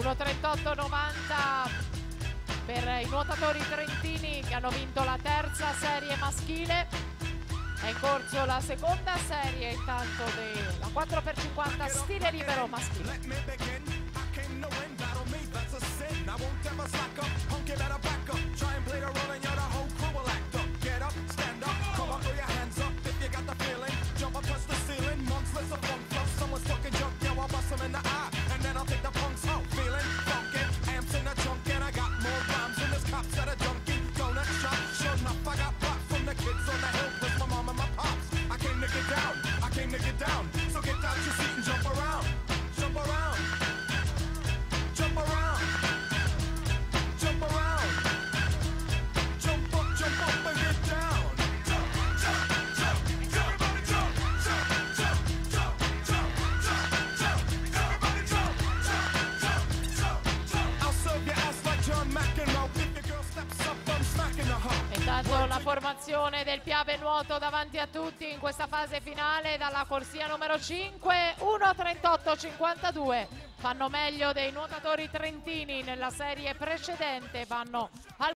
1:38,90 per i nuotatori trentini che hanno vinto la terza serie maschile. È in corso la seconda serie intanto della 4x50 stile libero maschile. So get out your seat and jump around, jump around, jump around, jump around, jump up and get down. Jump, jump, jump, everybody jump, jump, jump, jump, jump, jump, jump, everybody jump, jump, jump, jump, jump. I'll serve your ass like John McEnroe. If your girl steps up, I'm smacking the hump. Intanto la formazione del Piave Nuoto davanti a tutti in questa fase finale dalla corsia numero 5, 1:38,52. Fanno meglio dei nuotatori trentini nella serie precedente, vanno al